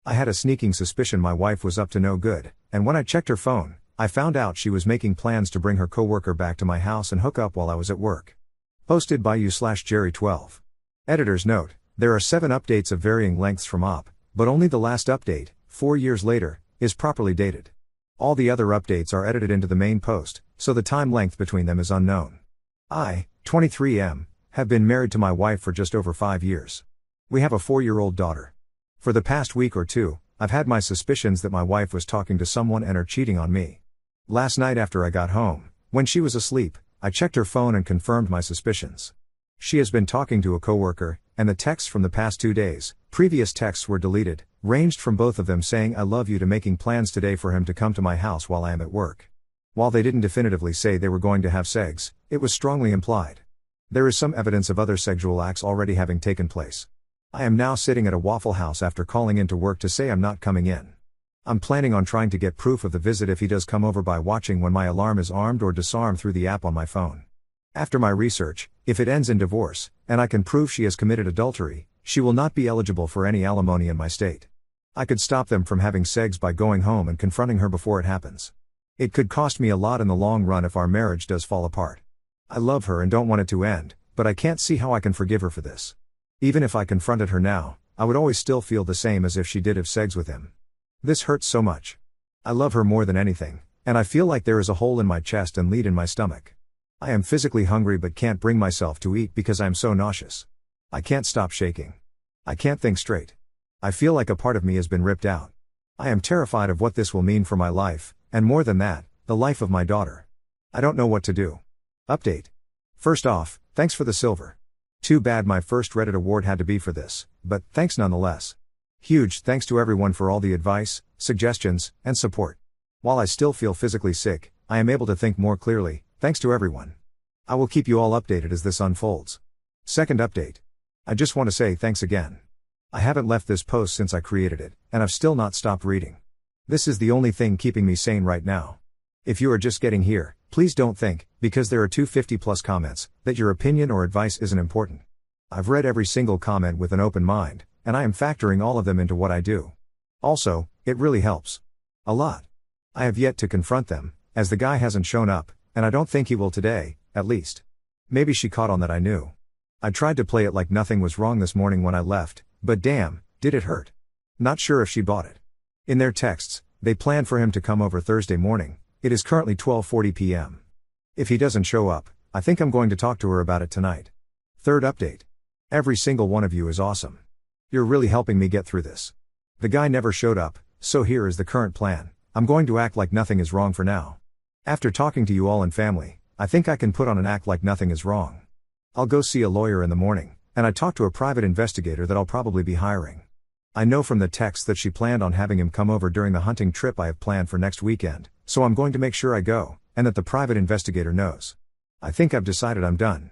I had a sneaking suspicion my wife was up to no good, and when I checked her phone, I found out she was making plans to bring her coworker back to my house and hook up while I was at work. Posted by you/Jerry12. Editor's note: there are 7 updates of varying lengths from op, but only the last update, 4 years later, is properly dated. All the other updates are edited into the main post, so the time length between them is unknown. I, 23M, have been married to my wife for just over 5 years. We have a 4-year-old daughter. For the past week or two, I've had my suspicions that my wife was talking to someone and or cheating on me. Last night after I got home, when she was asleep, I checked her phone and confirmed my suspicions. She has been talking to a coworker, and the texts from the past 2 days, previous texts were deleted, ranged from both of them saying I love you to making plans today for him to come to my house while I am at work. While they didn't definitively say they were going to have sex, it was strongly implied. There is some evidence of other sexual acts already having taken place. I am now sitting at a Waffle House after calling into work to say I'm not coming in. I'm planning on trying to get proof of the visit if he does come over by watching when my alarm is armed or disarmed through the app on my phone. After my research, if it ends in divorce, and I can prove she has committed adultery, she will not be eligible for any alimony in my state. I could stop them from having sex by going home and confronting her before it happens. It could cost me a lot in the long run if our marriage does fall apart. I love her and don't want it to end, but I can't see how I can forgive her for this. Even if I confronted her now, I would always still feel the same as if she did have sex with him. This hurts so much. I love her more than anything, and I feel like there is a hole in my chest and lead in my stomach. I am physically hungry but can't bring myself to eat because I am so nauseous. I can't stop shaking. I can't think straight. I feel like a part of me has been ripped out. I am terrified of what this will mean for my life, and more than that, the life of my daughter. I don't know what to do. Update. First off, thanks for the silver. Too bad my first Reddit award had to be for this, but thanks nonetheless. Huge thanks to everyone for all the advice, suggestions, and support. While I still feel physically sick, I am able to think more clearly, thanks to everyone. I will keep you all updated as this unfolds. Second update. I just want to say thanks again. I haven't left this post since I created it, and I've still not stopped reading. This is the only thing keeping me sane right now. If you are just getting here, please don't think, because there are 250+ comments, that your opinion or advice isn't important. I've read every single comment with an open mind, and I am factoring all of them into what I do. Also, it really helps. A lot. I have yet to confront them, as the guy hasn't shown up, and I don't think he will today, at least. Maybe she caught on that I knew. I tried to play it like nothing was wrong this morning when I left, but damn, did it hurt. Not sure if she bought it. In their texts, they planned for him to come over Thursday morning. It is currently 12:40 p.m. If he doesn't show up, I think I'm going to talk to her about it tonight. Third update. Every single one of you is awesome. You're really helping me get through this. The guy never showed up, so here is the current plan. I'm going to act like nothing is wrong for now. After talking to you all and family, I think I can put on an act like nothing is wrong. I'll go see a lawyer in the morning, and I talked to a private investigator that I'll probably be hiring. I know from the text that she planned on having him come over during the hunting trip I have planned for next weekend, so I'm going to make sure I go, and that the private investigator knows. I think I've decided I'm done.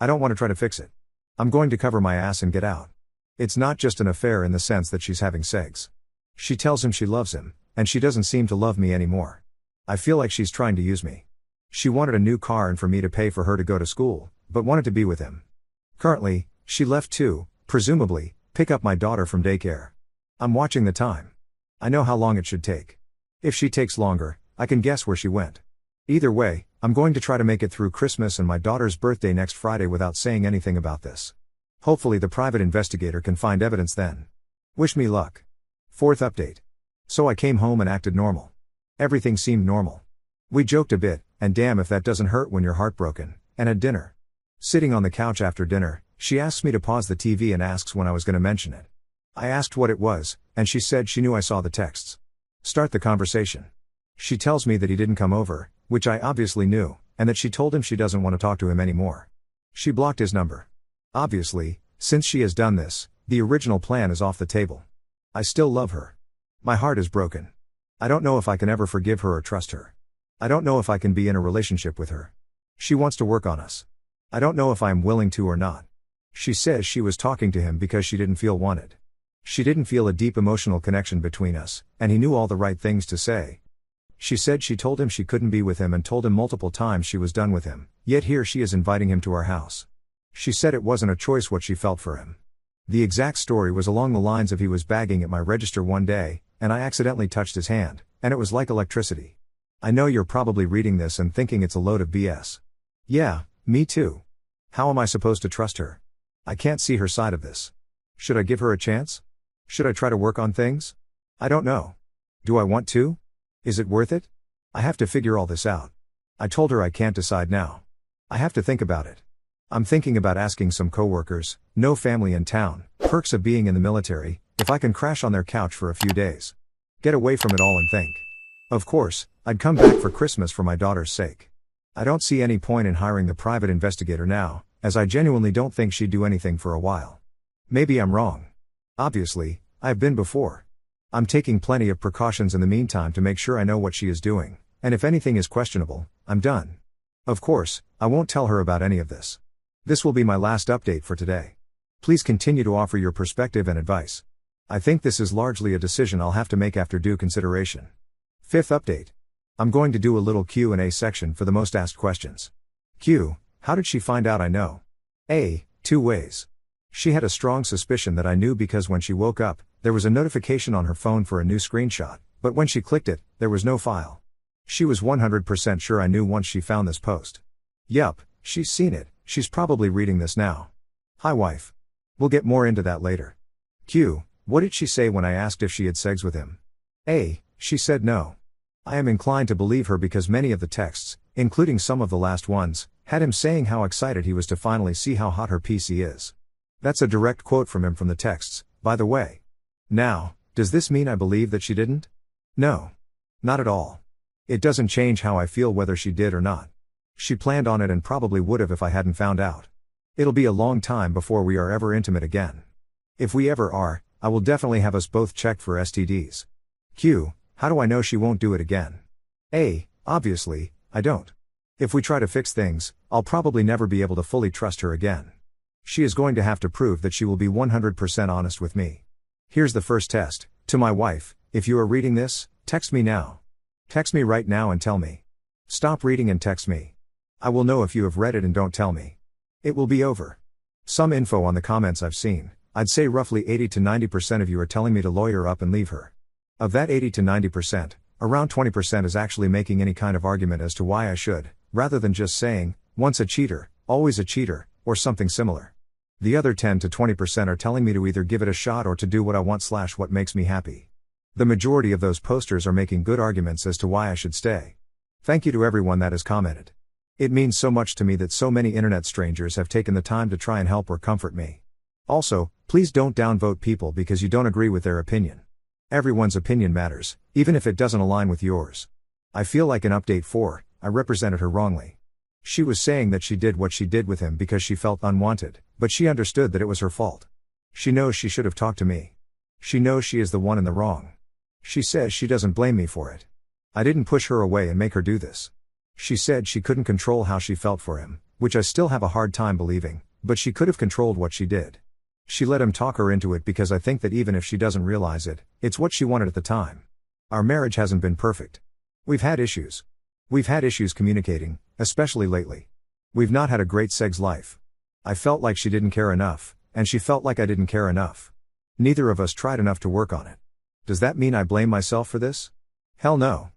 I don't want to try to fix it. I'm going to cover my ass and get out. It's not just an affair in the sense that she's having sex. She tells him she loves him, and she doesn't seem to love me anymore. I feel like she's trying to use me. She wanted a new car and for me to pay for her to go to school, but wanted to be with him. Currently, she left to, presumably, pick up my daughter from daycare. I'm watching the time. I know how long it should take. If she takes longer, I can guess where she went. Either way, I'm going to try to make it through Christmas and my daughter's birthday next Friday without saying anything about this. Hopefully the private investigator can find evidence then. Wish me luck. Fourth update. So I came home and acted normal. Everything seemed normal. We joked a bit, and damn if that doesn't hurt when you're heartbroken, and had dinner. Sitting on the couch after dinner, she asks me to pause the TV and asks when I was going to mention it. I asked what it was, and she said she knew I saw the texts. Start the conversation. She tells me that he didn't come over, which I obviously knew, and that she told him she doesn't want to talk to him anymore. She blocked his number. Obviously, since she has done this, the original plan is off the table. I still love her. My heart is broken. I don't know if I can ever forgive her or trust her. I don't know if I can be in a relationship with her. She wants to work on us. I don't know if I am willing to or not. She says she was talking to him because she didn't feel wanted. She didn't feel a deep emotional connection between us, and he knew all the right things to say. She said she told him she couldn't be with him and told him multiple times she was done with him, yet here she is inviting him to our house. She said it wasn't a choice what she felt for him. The exact story was along the lines of he was bagging at my register one day, and I accidentally touched his hand, and it was like electricity. I know you're probably reading this and thinking it's a load of BS. Yeah, me too. How am I supposed to trust her? I can't see her side of this. Should I give her a chance? Should I try to work on things? I don't know. Do I want to? Is it worth it? I have to figure all this out. I told her I can't decide now. I have to think about it. I'm thinking about asking some coworkers, no family in town, perks of being in the military, if I can crash on their couch for a few days. Get away from it all and think. Of course, I'd come back for Christmas for my daughter's sake. I don't see any point in hiring the private investigator now, as I genuinely don't think she'd do anything for a while. Maybe I'm wrong. Obviously, I've been before. I'm taking plenty of precautions in the meantime to make sure I know what she is doing, and if anything is questionable, I'm done. Of course, I won't tell her about any of this. This will be my last update for today. Please continue to offer your perspective and advice. I think this is largely a decision I'll have to make after due consideration. Fifth update. I'm going to do a little Q&A section for the most asked questions. Q. How did she find out I know? A. 2 ways. She had a strong suspicion that I knew because when she woke up, there was a notification on her phone for a new screenshot, but when she clicked it, there was no file. She was 100% sure I knew once she found this post. Yup, she's seen it. She's probably reading this now. Hi wife. We'll get more into that later. Q. What did she say when I asked if she had sex with him? A. She said no. I am inclined to believe her because many of the texts, including some of the last ones, had him saying how excited he was to finally see how hot her PC is. That's a direct quote from him from the texts, by the way. Now, does this mean I believe that she didn't? No. Not at all. It doesn't change how I feel whether she did or not. She planned on it and probably would have if I hadn't found out. It'll be a long time before we are ever intimate again. If we ever are, I will definitely have us both checked for STDs. Q. How do I know she won't do it again? A. Obviously, I don't. If we try to fix things, I'll probably never be able to fully trust her again. She is going to have to prove that she will be 100% honest with me. Here's the first test. To my wife, if you are reading this, text me now. Text me right now and tell me. Stop reading and text me. I will know if you have read it and don't tell me. It will be over. Some info on the comments I've seen. I'd say roughly 80 to 90% of you are telling me to lawyer up and leave her. Of that 80 to 90%, around 20% is actually making any kind of argument as to why I should, rather than just saying, once a cheater, always a cheater, or something similar. The other 10 to 20% are telling me to either give it a shot or to do what I want / what makes me happy. The majority of those posters are making good arguments as to why I should stay. Thank you to everyone that has commented. It means so much to me that so many internet strangers have taken the time to try and help or comfort me. Also, please don't downvote people because you don't agree with their opinion. Everyone's opinion matters, even if it doesn't align with yours. I feel like in update 4, I represented her wrongly. She was saying that she did what she did with him because she felt unwanted, but she understood that it was her fault. She knows she should have talked to me. She knows she is the one in the wrong. She says she doesn't blame me for it. I didn't push her away and make her do this. She said she couldn't control how she felt for him, which I still have a hard time believing, but she could have controlled what she did. She let him talk her into it because I think that even if she doesn't realize it, it's what she wanted at the time. Our marriage hasn't been perfect. We've had issues. We've had issues communicating, especially lately. We've not had a great sex life. I felt like she didn't care enough, and she felt like I didn't care enough. Neither of us tried enough to work on it. Does that mean I blame myself for this? Hell no.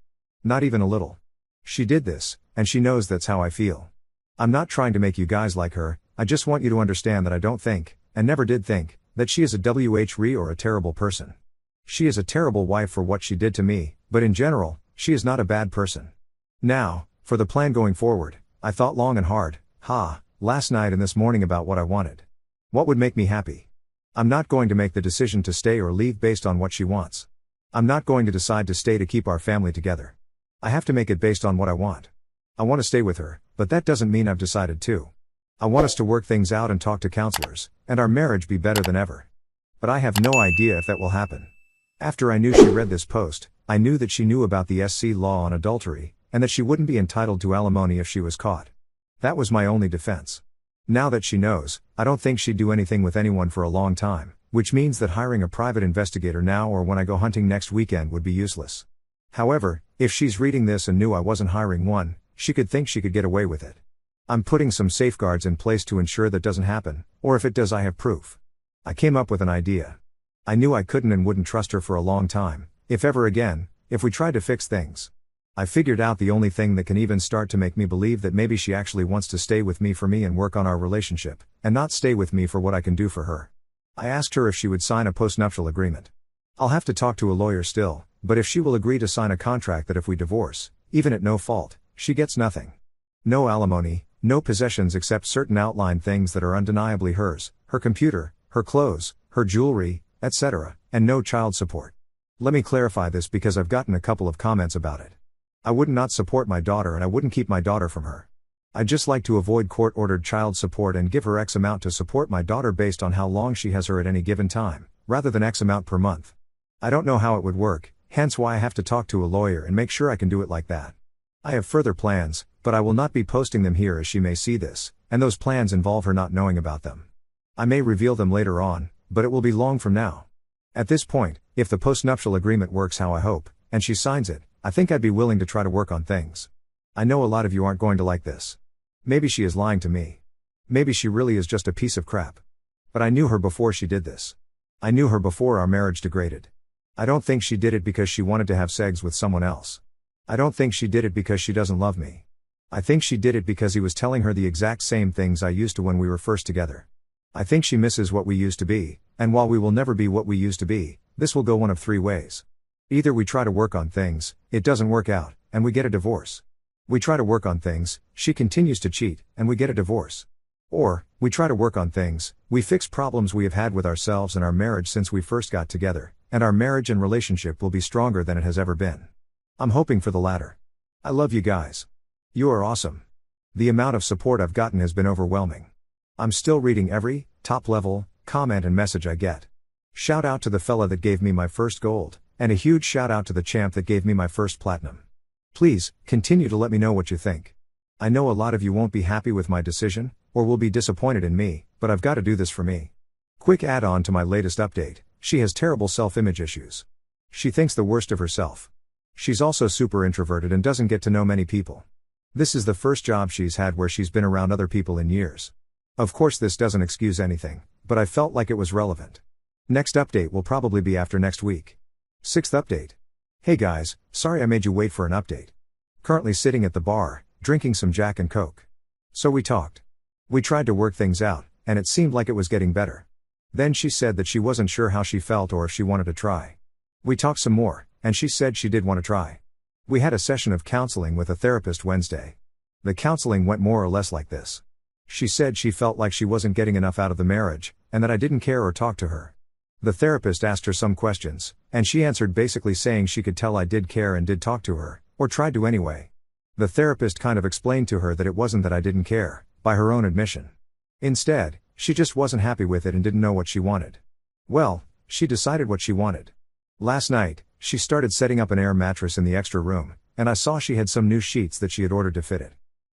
Not even a little. She did this, and she knows that's how I feel. I'm not trying to make you guys like her, I just want you to understand that I don't think, and never did think, that she is a WHRE or a terrible person. She is a terrible wife for what she did to me, but in general, she is not a bad person. Now, for the plan going forward, I thought long and hard, last night and this morning about what I wanted. What would make me happy? I'm not going to make the decision to stay or leave based on what she wants. I'm not going to decide to stay to keep our family together. I have to make it based on what I want. I want to stay with her, but that doesn't mean I've decided to. I want us to work things out and talk to counselors, and our marriage be better than ever. But I have no idea if that will happen. After I knew she read this post, I knew that she knew about the SC law on adultery, and that she wouldn't be entitled to alimony if she was caught. That was my only defense. Now that she knows, I don't think she'd do anything with anyone for a long time, which means that hiring a private investigator now or when I go hunting next weekend would be useless. However, if she's reading this and knew I wasn't hiring one, she could think she could get away with it. I'm putting some safeguards in place to ensure that doesn't happen, or if it does I have proof. I came up with an idea. I knew I couldn't and wouldn't trust her for a long time, if ever again, if we tried to fix things. I figured out the only thing that can even start to make me believe that maybe she actually wants to stay with me for me and work on our relationship, and not stay with me for what I can do for her. I asked her if she would sign a postnuptial agreement. I'll have to talk to a lawyer still, but if she will agree to sign a contract that if we divorce, even at no fault, she gets nothing. No alimony, no possessions except certain outlined things that are undeniably hers, her computer, her clothes, her jewelry, etc., and no child support. Let me clarify this because I've gotten a couple of comments about it. I would not support my daughter and I wouldn't keep my daughter from her. I'd just like to avoid court-ordered child support and give her X amount to support my daughter based on how long she has her at any given time, rather than X amount per month. I don't know how it would work, hence why I have to talk to a lawyer and make sure I can do it like that. I have further plans, but I will not be posting them here as she may see this, and those plans involve her not knowing about them. I may reveal them later on, but it will be long from now. At this point, if the postnuptial agreement works how I hope, and she signs it, I think I'd be willing to try to work on things. I know a lot of you aren't going to like this. Maybe she is lying to me. Maybe she really is just a piece of crap. But I knew her before she did this. I knew her before our marriage degraded. I don't think she did it because she wanted to have sex with someone else. I don't think she did it because she doesn't love me. I think she did it because he was telling her the exact same things I used to when we were first together. I think she misses what we used to be, and while we will never be what we used to be, this will go one of three ways. Either we try to work on things, it doesn't work out, and we get a divorce. We try to work on things, she continues to cheat, and we get a divorce. Or, we try to work on things, we fix problems we have had with ourselves and our marriage since we first got together, and our marriage and relationship will be stronger than it has ever been. I'm hoping for the latter. I love you guys. You are awesome. The amount of support I've gotten has been overwhelming. I'm still reading every top-level comment and message I get. Shout out to the fella that gave me my first gold, and a huge shout out to the champ that gave me my first platinum. Please, continue to let me know what you think. I know a lot of you won't be happy with my decision, or will be disappointed in me, but I've got to do this for me. Quick add-on to my latest update, she has terrible self-image issues. She thinks the worst of herself. She's also super introverted and doesn't get to know many people. This is the first job she's had where she's been around other people in years. Of course this doesn't excuse anything, but I felt like it was relevant. Next update will probably be after next week. 6th update. Hey guys, sorry I made you wait for an update. Currently sitting at the bar, drinking some Jack and Coke. So we talked. We tried to work things out, and it seemed like it was getting better. Then she said that she wasn't sure how she felt or if she wanted to try. We talked some more, and she said she did want to try. We had a session of counseling with a therapist Wednesday. The counseling went more or less like this. She said she felt like she wasn't getting enough out of the marriage, and that I didn't care or talk to her. The therapist asked her some questions, and she answered basically saying she could tell I did care and did talk to her, or tried to anyway. The therapist kind of explained to her that it wasn't that I didn't care, by her own admission. Instead, she just wasn't happy with it and didn't know what she wanted. Well, she decided what she wanted. Last night, she started setting up an air mattress in the extra room, and I saw she had some new sheets that she had ordered to fit it.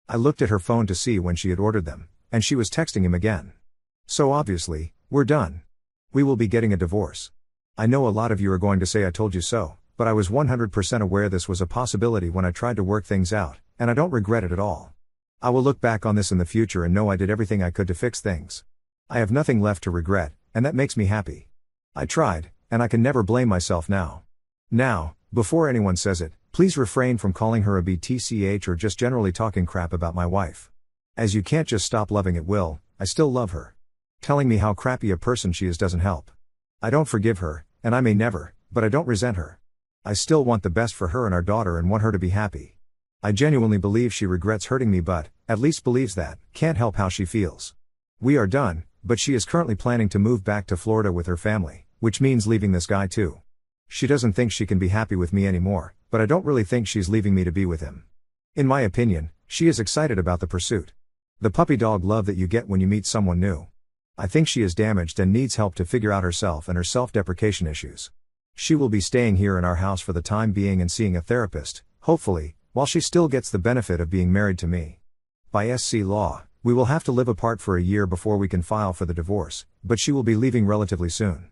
I looked at her phone to see when she had ordered them, and she was texting him again. So obviously, we're done. We will be getting a divorce. I know a lot of you are going to say I told you so, but I was 100% aware this was a possibility when I tried to work things out, and I don't regret it at all. I will look back on this in the future and know I did everything I could to fix things. I have nothing left to regret, and that makes me happy. I tried, and I can never blame myself now. Now, before anyone says it, please refrain from calling her a BTCH or just generally talking crap about my wife. As you can't just stop loving at will, I still love her. Telling me how crappy a person she is doesn't help. I don't forgive her, and I may never, but I don't resent her. I still want the best for her and our daughter and want her to be happy. I genuinely believe she regrets hurting me but, at least believes that, can't help how she feels. We are done, but she is currently planning to move back to Florida with her family, which means leaving this guy too. She doesn't think she can be happy with me anymore, but I don't really think she's leaving me to be with him. In my opinion, she is excited about the pursuit. The puppy dog love that you get when you meet someone new. I think she is damaged and needs help to figure out herself and her self-deprecation issues. She will be staying here in our house for the time being and seeing a therapist, hopefully, while she still gets the benefit of being married to me. By SC law, we will have to live apart for a year before we can file for the divorce, but she will be leaving relatively soon.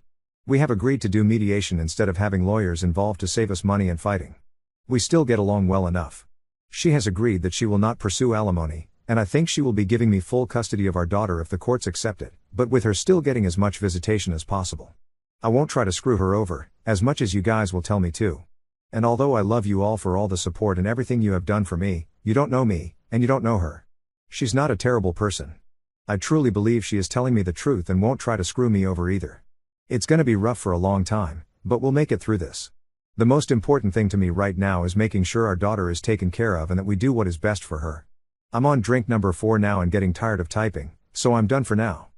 We have agreed to do mediation instead of having lawyers involved to save us money and fighting. We still get along well enough. She has agreed that she will not pursue alimony, and I think she will be giving me full custody of our daughter if the courts accept it, but with her still getting as much visitation as possible. I won't try to screw her over, as much as you guys will tell me to. And although I love you all for all the support and everything you have done for me, you don't know me, and you don't know her. She's not a terrible person. I truly believe she is telling me the truth and won't try to screw me over either. It's gonna be rough for a long time, but we'll make it through this. The most important thing to me right now is making sure our daughter is taken care of and that we do what is best for her. I'm on drink number 4 now and getting tired of typing, so I'm done for now.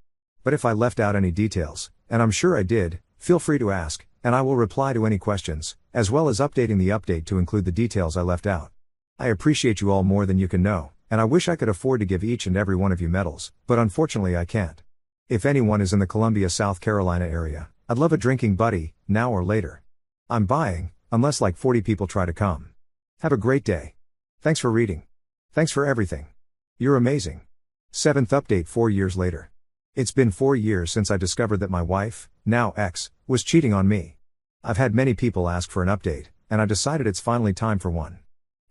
But if I left out any details, and I'm sure I did, feel free to ask, and I will reply to any questions, as well as updating the update to include the details I left out. I appreciate you all more than you can know, and I wish I could afford to give each and every one of you medals, but unfortunately I can't. If anyone is in the Columbia, South Carolina area, I'd love a drinking buddy, now or later. I'm buying, unless like 40 people try to come. Have a great day. Thanks for reading. Thanks for everything. You're amazing. 7th update 4 years later. It's been 4 years since I discovered that my wife, now ex, was cheating on me. I've had many people ask for an update, and I decided it's finally time for one.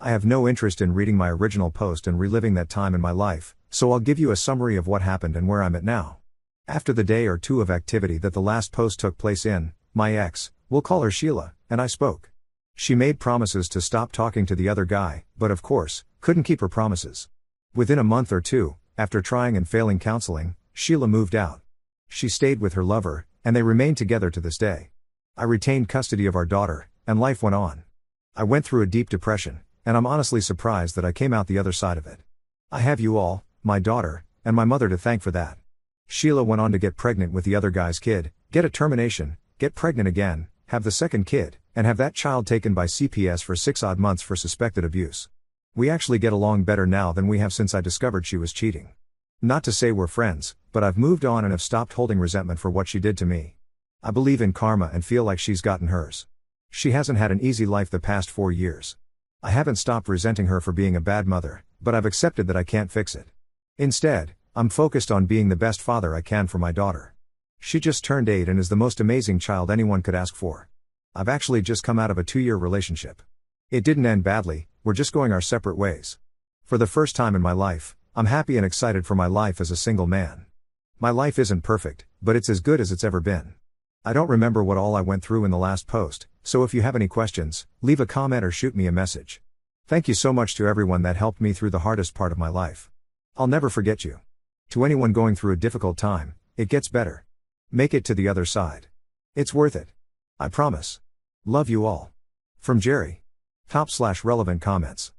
I have no interest in reading my original post and reliving that time in my life, so I'll give you a summary of what happened and where I'm at now. After the day or two of activity that the last post took place in, my ex, we'll call her Sheila, and I spoke. She made promises to stop talking to the other guy, but of course, couldn't keep her promises. Within a month or two, after trying and failing counseling, Sheila moved out. She stayed with her lover, and they remain together to this day. I retained custody of our daughter, and life went on. I went through a deep depression, and I'm honestly surprised that I came out the other side of it. I have you all, my daughter, and my mother to thank for that. Sheila went on to get pregnant with the other guy's kid, get a termination, get pregnant again, have the second kid, and have that child taken by CPS for 6 odd months for suspected abuse. We actually get along better now than we have since I discovered she was cheating. Not to say we're friends, but I've moved on and have stopped holding resentment for what she did to me. I believe in karma and feel like she's gotten hers. She hasn't had an easy life the past 4 years. I haven't stopped resenting her for being a bad mother, but I've accepted that I can't fix it. Instead, I'm focused on being the best father I can for my daughter. She just turned 8 and is the most amazing child anyone could ask for. I've actually just come out of a 2-year relationship. It didn't end badly, we're just going our separate ways. For the first time in my life, I'm happy and excited for my life as a single man. My life isn't perfect, but it's as good as it's ever been. I don't remember what all I went through in the last post, so if you have any questions, leave a comment or shoot me a message. Thank you so much to everyone that helped me through the hardest part of my life. I'll never forget you. To anyone going through a difficult time, it gets better. Make it to the other side. It's worth it. I promise. Love you all. From Jerry. Top/relevant comments.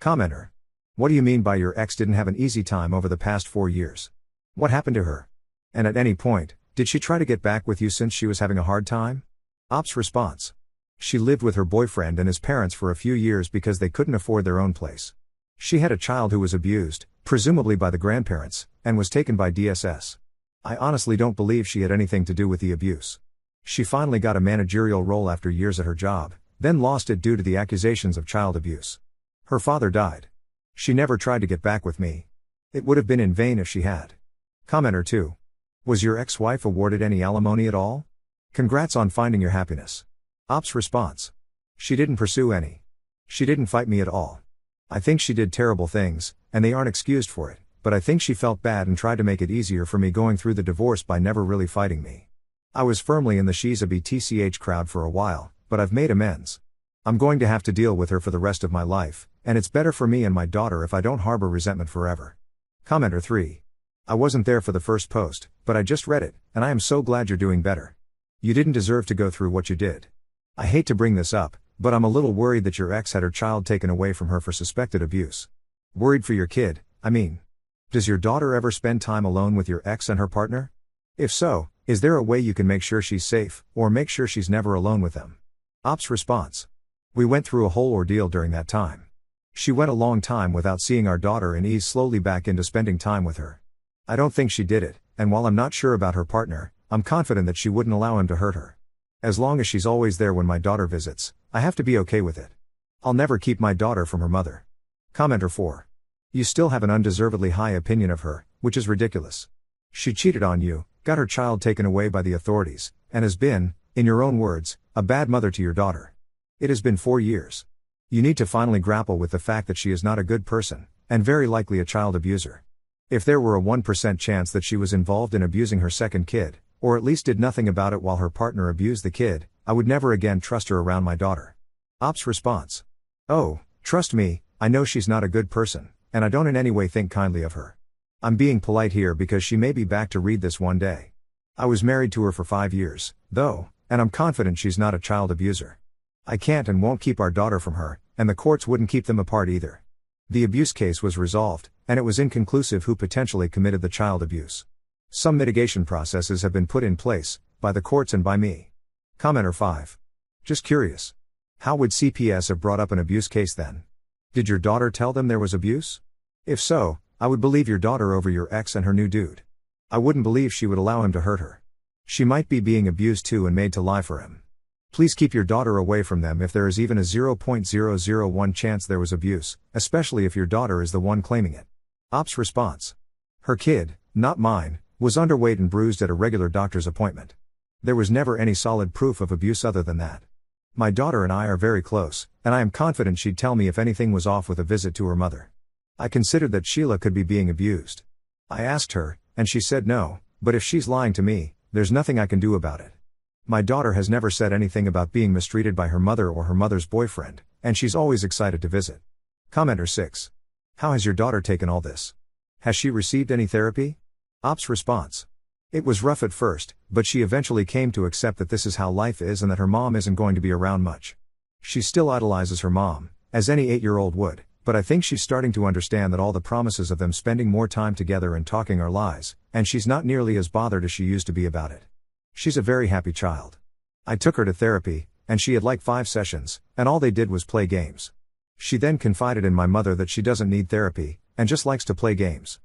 Commenter. What do you mean by your ex didn't have an easy time over the past 4 years? What happened to her? And at any point, did she try to get back with you since she was having a hard time? Ops response. She lived with her boyfriend and his parents for a few years because they couldn't afford their own place. She had a child who was abused, presumably by the grandparents, and was taken by DSS. I honestly don't believe she had anything to do with the abuse. She finally got a managerial role after years at her job, then lost it due to the accusations of child abuse. Her father died. She never tried to get back with me. It would have been in vain if she had. Commenter 2. Was your ex-wife awarded any alimony at all? Congrats on finding your happiness. Ops response. She didn't pursue any. She didn't fight me at all. I think she did terrible things, and they aren't excused for it, but I think she felt bad and tried to make it easier for me going through the divorce by never really fighting me. I was firmly in the she's a BTCH crowd for a while, but I've made amends. I'm going to have to deal with her for the rest of my life, and it's better for me and my daughter if I don't harbor resentment forever. Commenter 3. I wasn't there for the first post, but I just read it, and I am so glad you're doing better. You didn't deserve to go through what you did. I hate to bring this up, but I'm a little worried that your ex had her child taken away from her for suspected abuse. Worried for your kid, I mean. Does your daughter ever spend time alone with your ex and her partner? If so, is there a way you can make sure she's safe, or make sure she's never alone with them? Ops response. We went through a whole ordeal during that time. She went a long time without seeing our daughter and eased slowly back into spending time with her. I don't think she did it, and while I'm not sure about her partner, I'm confident that she wouldn't allow him to hurt her. As long as she's always there when my daughter visits, I have to be okay with it. I'll never keep my daughter from her mother. Commenter 4. You still have an undeservedly high opinion of her, which is ridiculous. She cheated on you, got her child taken away by the authorities, and has been, in your own words, a bad mother to your daughter. It has been 4 years. You need to finally grapple with the fact that she is not a good person, and very likely a child abuser. If there were a 1% chance that she was involved in abusing her second kid, or at least did nothing about it while her partner abused the kid, I would never again trust her around my daughter. Ops response. Oh, trust me, I know she's not a good person, and I don't in any way think kindly of her. I'm being polite here because she may be back to read this one day. I was married to her for 5 years, though, and I'm confident she's not a child abuser. I can't and won't keep our daughter from her, and the courts wouldn't keep them apart either. The abuse case was resolved, and it was inconclusive who potentially committed the child abuse. Some mitigation processes have been put in place, by the courts and by me. Commenter 5. Just curious. How would CPS have brought up an abuse case then? Did your daughter tell them there was abuse? If so, I would believe your daughter over your ex and her new dude. I wouldn't believe she would allow him to hurt her. She might be being abused too and made to lie for him. Please keep your daughter away from them if there is even a 0.001 chance there was abuse, especially if your daughter is the one claiming it. Ops response. Her kid, not mine, was underweight and bruised at a regular doctor's appointment. There was never any solid proof of abuse other than that. My daughter and I are very close, and I am confident she'd tell me if anything was off with a visit to her mother. I considered that Sheila could be being abused. I asked her, and she said no, but if she's lying to me, there's nothing I can do about it. My daughter has never said anything about being mistreated by her mother or her mother's boyfriend, and she's always excited to visit. Commenter 6. How has your daughter taken all this? Has she received any therapy? Ops response. It was rough at first, but she eventually came to accept that this is how life is and that her mom isn't going to be around much. She still idolizes her mom, as any 8-year-old would, but I think she's starting to understand that all the promises of them spending more time together and talking are lies, and she's not nearly as bothered as she used to be about it. She's a very happy child. I took her to therapy, and she had like 5 sessions, and all they did was play games. She then confided in my mother that she doesn't need therapy, and just likes to play games.